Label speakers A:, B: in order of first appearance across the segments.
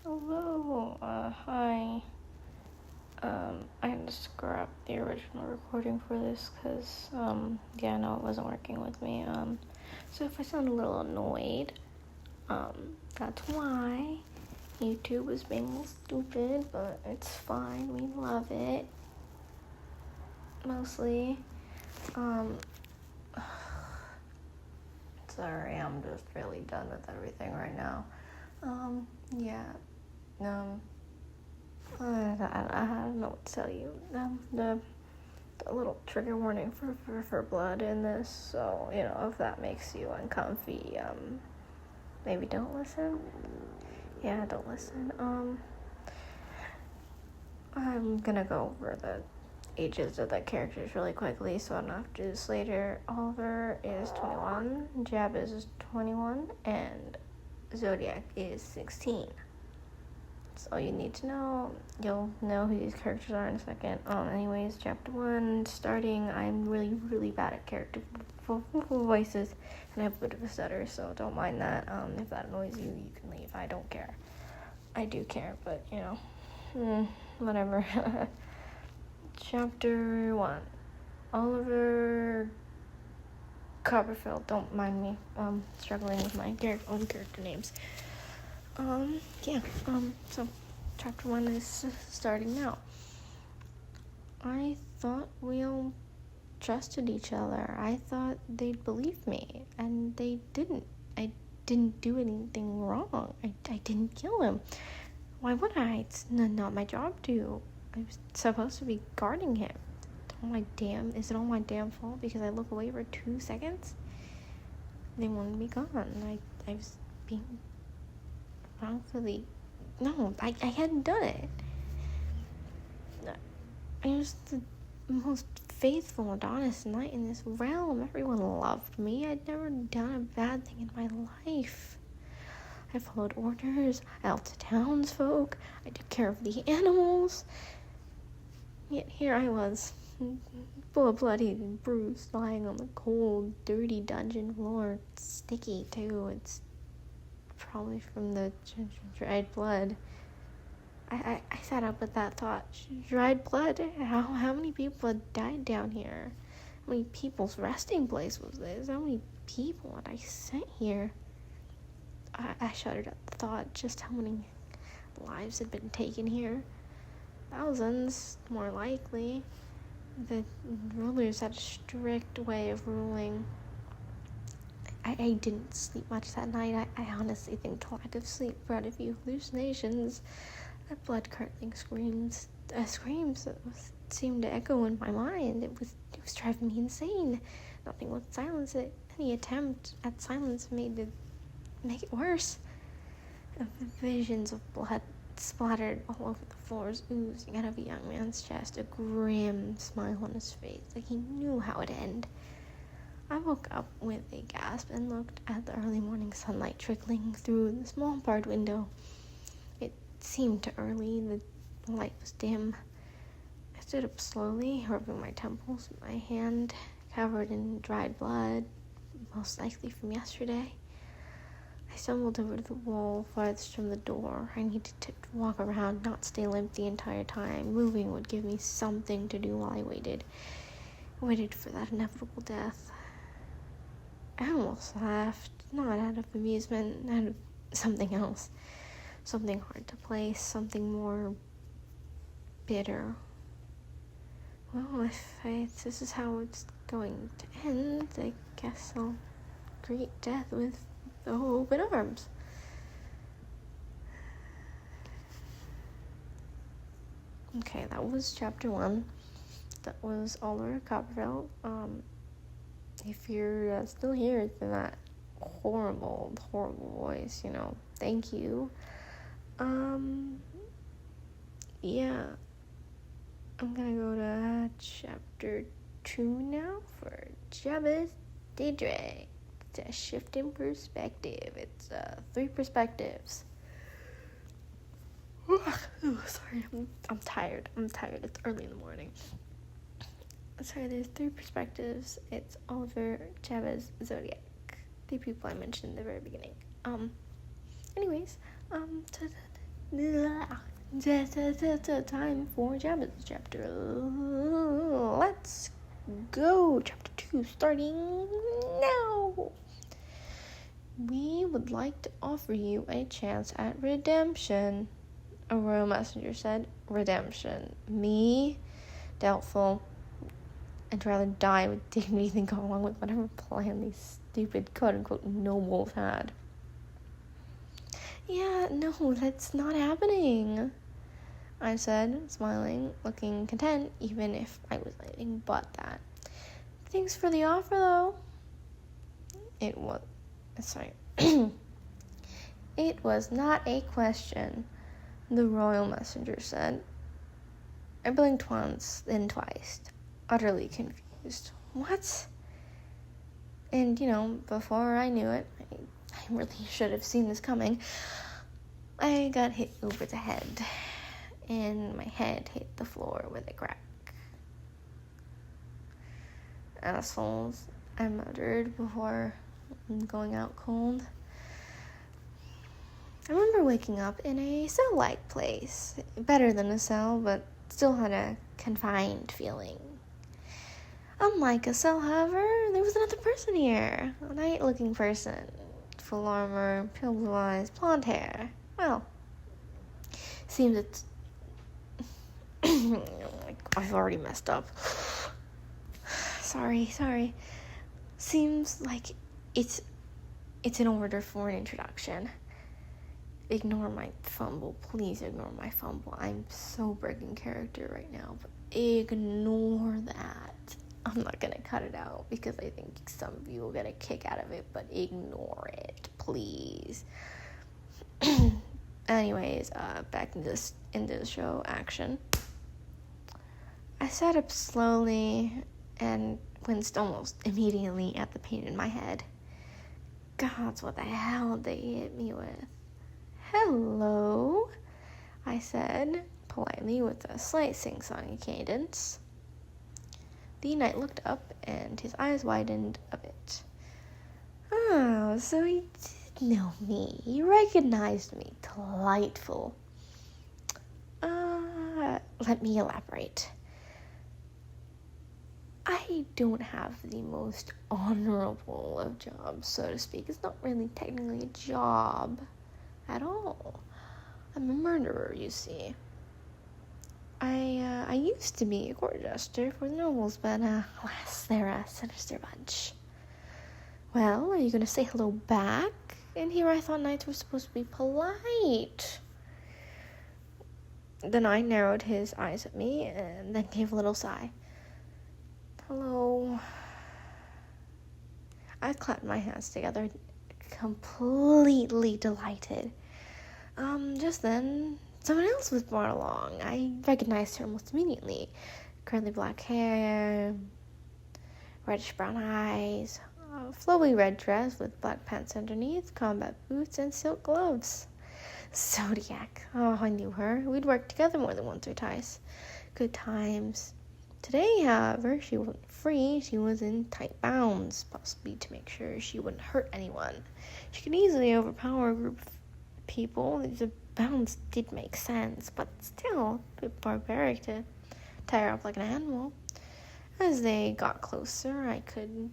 A: Hello, hi. I had to scrap the original recording for this because, no, it wasn't working with me. So if I sound a little annoyed, that's why. YouTube is being a little stupid, but it's fine. We love it. Mostly. Um, sorry, I'm just really done with everything right now. Yeah. I don't know what to tell you. The little trigger warning for blood in this, so, if that makes you uncomfy, maybe don't listen. Yeah, don't listen. I'm gonna go over the ages of the characters really quickly, so I don't have to do this later. Oliver is 21, Jabez is 21, and Zodiac is 16. That's all you need to know. You'll know who these characters are in a second. Anyways, chapter 1, starting. I'm really, really bad at character voices, and I have a bit of a stutter, so don't mind that. If that annoys you, you can leave. I don't care. I do care, but, whatever. Chapter 1. Oliver Copperfield. Don't mind me. Struggling with my own character names. So chapter 1 is starting now. I thought we all trusted each other. I thought they'd believe me, and they didn't. I didn't do anything wrong. I didn't kill him. Why would I? It's not my job to. I was supposed to be guarding him. Is it all my damn fault because I look away for 2 seconds? They wanted me gone. I was being wrongfully. No, I hadn't done it. I was the most faithful and honest knight in this realm. Everyone loved me. I'd never done a bad thing in my life. I followed orders. I helped the townsfolk. I took care of the animals. Yet here I was, bloodied and bruised, lying on the cold, dirty dungeon floor. It's sticky, too. It's probably from the dried blood. I sat up with that thought. Dried blood? How many people had died down here? How many people's resting place was this? How many people had I sent here? I shuddered at the thought just how many lives had been taken here. Thousands, more likely. The rulers had a strict way of ruling. I didn't sleep much that night. I honestly think the lack of sleep brought a few hallucinations. The blood-curdling screams that seemed to echo in my mind. It was driving me insane. Nothing would silence it. Any attempt at silence made it worse. Visions of blood splattered all over the floors, oozing out of a young man's chest, a grim smile on his face, like he knew how it'd end. I woke up with a gasp and looked at the early morning sunlight trickling through the small barred window. It seemed too early. The light was dim. I stood up slowly, rubbing my temples, my hand covered in dried blood, most likely from yesterday. I stumbled over to the wall farthest from the door. I needed to walk around, not stay limp the entire time. Moving would give me something to do while I waited for that inevitable death. I almost laughed, not out of amusement, out of something else. Something hard to place, something more bitter. Well, if this is how it's going to end, I guess I'll greet death with open arms. Okay, that was chapter 1. That was Oliver Copperfield. If you're still here in that horrible voice, thank you. Yeah. I'm gonna go to chapter 2 now for Jabez Daedra. It's a shift in perspective. It's 3 perspectives. Sorry, I'm tired. It's early in the morning. Sorry, there's 3 perspectives. It's Oliver, Jabez, Zodiac. 3 people I mentioned in the very beginning. Anyways, Time for Jabba's chapter. Let's go. Chapter 2 starting now. We would like to offer you a chance at redemption, a royal messenger said. Redemption. Me? Doubtful. I'd rather die with dignity than go along with whatever plan these stupid quote-unquote nobles had. Yeah, no, that's not happening, I said, smiling, looking content, even if I was anything but that. Thanks for the offer, though. It was not a question, the royal messenger said. I blinked once, then twice, utterly confused. What? And, before I knew it, I really should have seen this coming, I got hit over the head, and my head hit the floor with a crack. Assholes, I muttered before going out cold. I remember waking up in a cell-like place. Better than a cell, but still had a confined feeling. Unlike a cell, however, there was another person here. A night-looking person. Full armor, pale blue eyes, blonde hair. Well, seems it's... I've already messed up. Sorry. Seems like it's in order for an introduction. Ignore my fumble. Please ignore my fumble. I'm so breaking character right now, but ignore that. I'm not gonna cut it out because I think some of you will get a kick out of it, but ignore it, please. Anyways, back into the show action. I sat up slowly and winced almost immediately at the pain in my head. Gods, what the hell did they hit me with? Hello, I said, politely with a slight sing-songy cadence. The knight looked up, and his eyes widened a bit. Oh, so he did know me. He recognized me. Delightful. Let me elaborate. I don't have the most honorable of jobs, so to speak. It's not really technically a job at all. I'm a murderer, you see. I used to be a court jester for the nobles, but alas, they're a sinister bunch. Well, are you going to say hello back? And here I thought knights were supposed to be polite. The knight narrowed his eyes at me and then gave a little sigh. Hello. I clapped my hands together, completely delighted. Just then, someone else was brought along. I recognized her almost immediately. Curly black hair, reddish-brown eyes, a flowy red dress with black pants underneath, combat boots, and silk gloves. Zodiac. Oh, I knew her. We'd worked together more than once or twice. Good times. Today, however, she wasn't free. She was in tight bounds, possibly to make sure she wouldn't hurt anyone. She could easily overpower a group of people. The bounds did make sense, but still a bit barbaric to tie her up like an animal. As they got closer, I could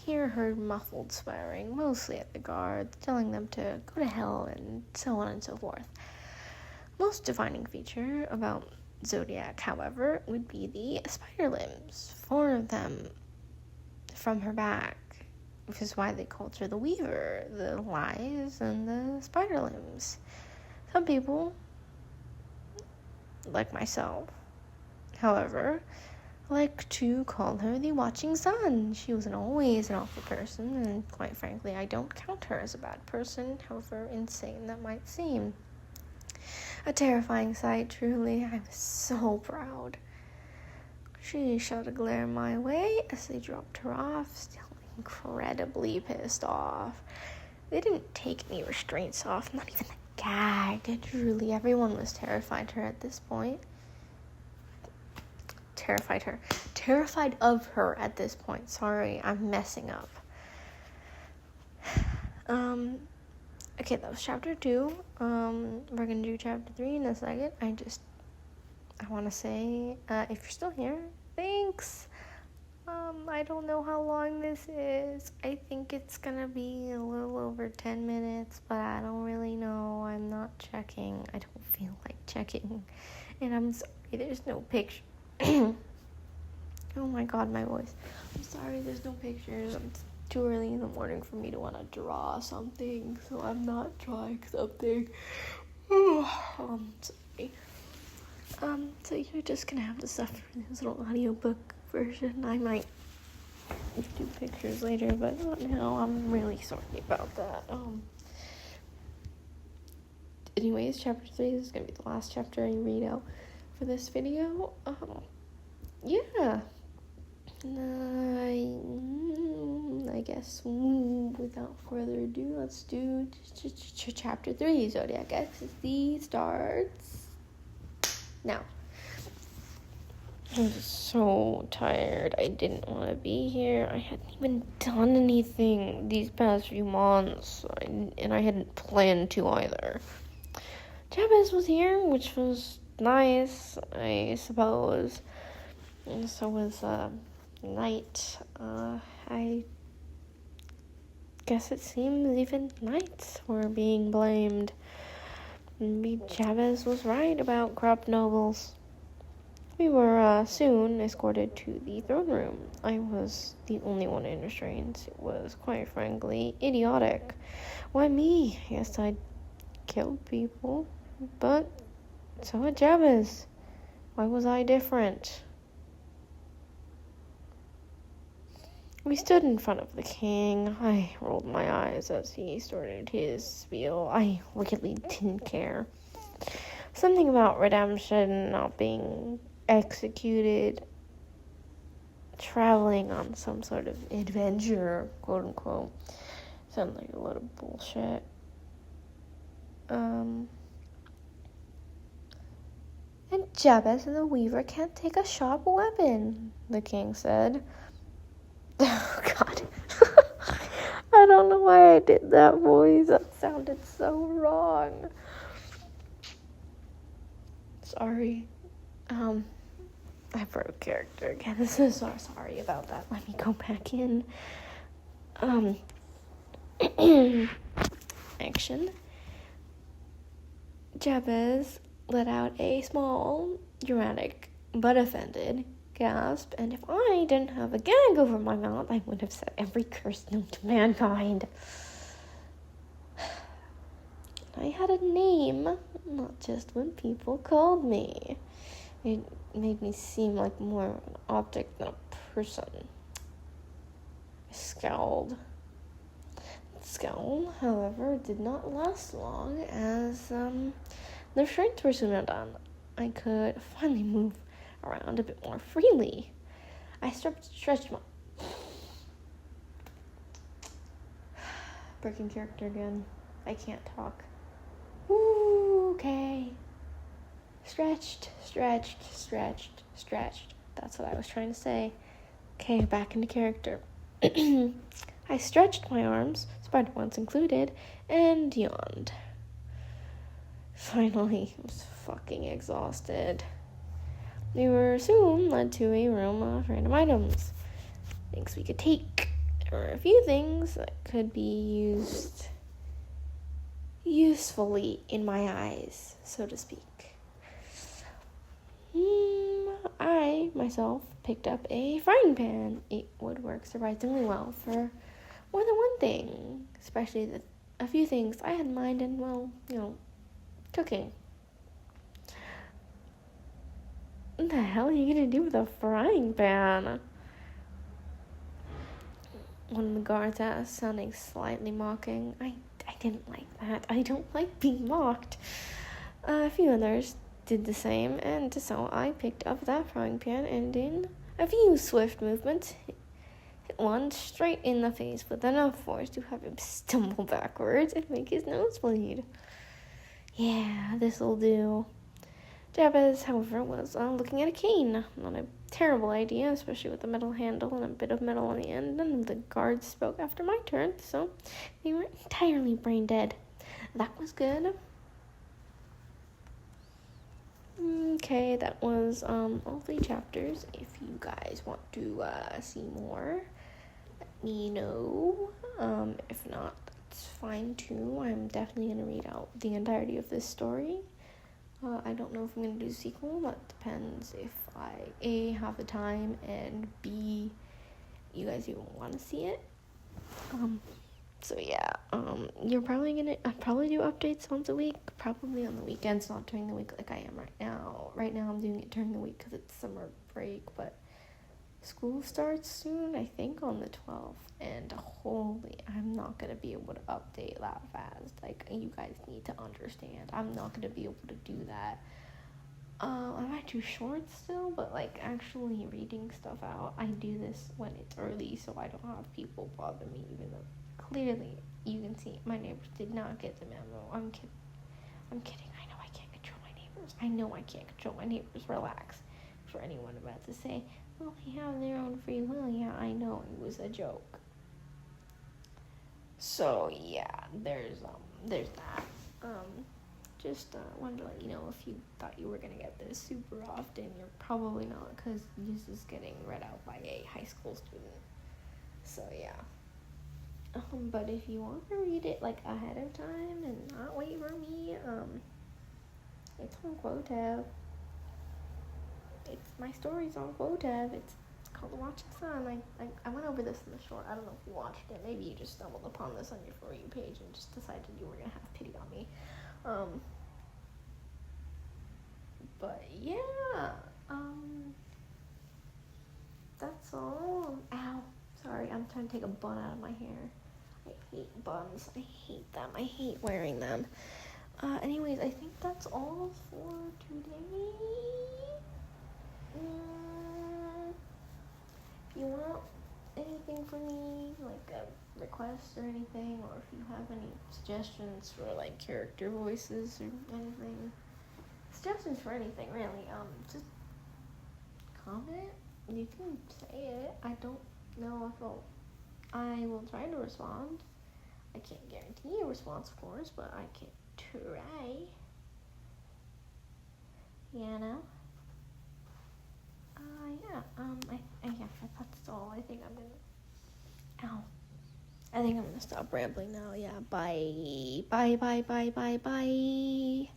A: hear her muffled swearing, mostly at the guards, telling them to go to hell and so on and so forth. Most defining feature about Zodiac, however, would be the spider limbs, 4 of them from her back, which is why they called her the Weaver, the lies and the spider limbs. Some people, like myself, however, like to call her the Watching Sun. She wasn't always an awful person, and quite frankly, I don't count her as a bad person, however insane that might seem. A terrifying sight, truly. I was so proud. She shot a glare my way as they dropped her off, still incredibly pissed off. They didn't take any restraints off, not even a gag. Truly, everyone was terrified at this point. Terrified of her at this point. Sorry, I'm messing up. Okay, that was chapter 2. We're gonna do chapter 3 in a second. I want to say, if you're still here, thanks. I don't know how long this is. I think it's gonna be a little over 10 minutes, but I don't really know. I'm not checking. I don't feel like checking. And I'm sorry, there's no picture. Oh my god, my voice. I'm sorry, there's no pictures. It's too early in the morning for me to want to draw something, so I'm not drawing something. Sorry. So you're just gonna have to suffer this little audiobook version. I might do pictures later, but not now. I'm really sorry about that. Anyways, chapter 3 is gonna be the last chapter I read out for this video. Yeah. I guess without further ado, let's do chapter 3. Zodiac Ecstasy starts now. I'm just so tired. I didn't want to be here. I hadn't even done anything these past few months, and I hadn't planned to either. Jabez was here, which was nice, I suppose. And so was Night. I guess it seems even Knights were being blamed. Maybe Jabez was right about corrupt nobles. We were soon escorted to the throne room. I was the only one in restraints. It was, quite frankly, idiotic. Why me? Yes, I'd killed people, but so had Jabez. Why was I different? We stood in front of the king. I rolled my eyes as he started his spiel. I really didn't care. Something about redemption, not being executed, traveling on some sort of adventure, quote unquote, sounded like a lot of bullshit. And Jabez the Weaver can't take a sharp weapon, the king said. Oh god. I don't know why I did that voice. That sounded so wrong. Sorry. I broke character again. So sorry about that. Let me go back in. Action. Jabez let out a small, dramatic, but offended gasp, and if I didn't have a gag over my mouth, I would have said every curse known to mankind. I had a name, not just what people called me. It made me seem like more of an object than a person. I scowled. The scowl, however, did not last long, as the restraints were soon undone. I could finally move around a bit more freely. I stretched my... Breaking character again. I can't talk. Ooh, okay. Stretched. That's what I was trying to say. Okay, back into character. I stretched my arms, spider ones included, and yawned. Finally, I was fucking exhausted. We were soon led to a room of random items. Things we could take. There were a few things that could be used usefully in my eyes, so to speak. I, myself, picked up a frying pan. It would work surprisingly well for more than one thing, especially a few things I had in mind and, well, cooking. What the hell are you gonna do with a frying pan? One of the guards asked, sounding slightly mocking. I didn't like that. I don't like being mocked. A few others did the same, and so I picked up that frying pan and in a few swift movements hit one straight in the face with enough force to have him stumble backwards and make his nose bleed. Yeah, this'll do. Jabez, however, was looking at a cane. Not a terrible idea, especially with a metal handle and a bit of metal on the end. None of the guards spoke after my turn, so they were entirely brain dead. that was good. Okay, that was all 3 chapters. If you guys want to see more, let me know. If not, that's fine too. I'm definitely gonna read out the entirety of this story. I don't know if I'm gonna do a sequel. That depends if I A, have the time, and B, you guys even want to see it. So yeah, you're probably gonna probably do updates once a week, probably on the weekends, not during the week like I am right now. Right now I'm doing it during the week because it's summer break, but school starts soon, I think on the 12th, and holy, I'm not gonna be able to update that fast. Like, you guys need to understand, I'm not gonna be able to do that. I might do shorts still, but like actually reading stuff out, I do this when it's early so I don't have people bother me, even though clearly you can see my neighbors did not get the memo. I'm kidding. I know I can't control my neighbors. I know I can't control my neighbors. Relax. For anyone about to say, well, they have their own free will. Yeah, I know, it was a joke. So yeah, there's that. Just wanted to let you know, if you thought you were gonna get this super often, you're probably not, because this is getting read out by a high school student. So yeah. But if you want to read it like ahead of time and not wait for me, it's on Quotab. My story's on Quotab. It's called Watch the Sun. I went over this in the short. I don't know if you watched it. Maybe you just stumbled upon this on your For You page and just decided you were gonna have pity on me. But yeah, that's all. Ow, sorry, I'm trying to take a bun out of my hair. I hate buns. I hate them. I hate wearing them. Anyways, I think that's all for today. If you want anything from me, like a request or anything, or if you have any suggestions for like character voices or anything, suggestions for anything really, just comment. You can say it. I don't know if I will try to respond. I can't guarantee a response, of course, but I can try. You know? Yeah, that's all. I think I'm gonna stop rambling now. Yeah, bye. Bye.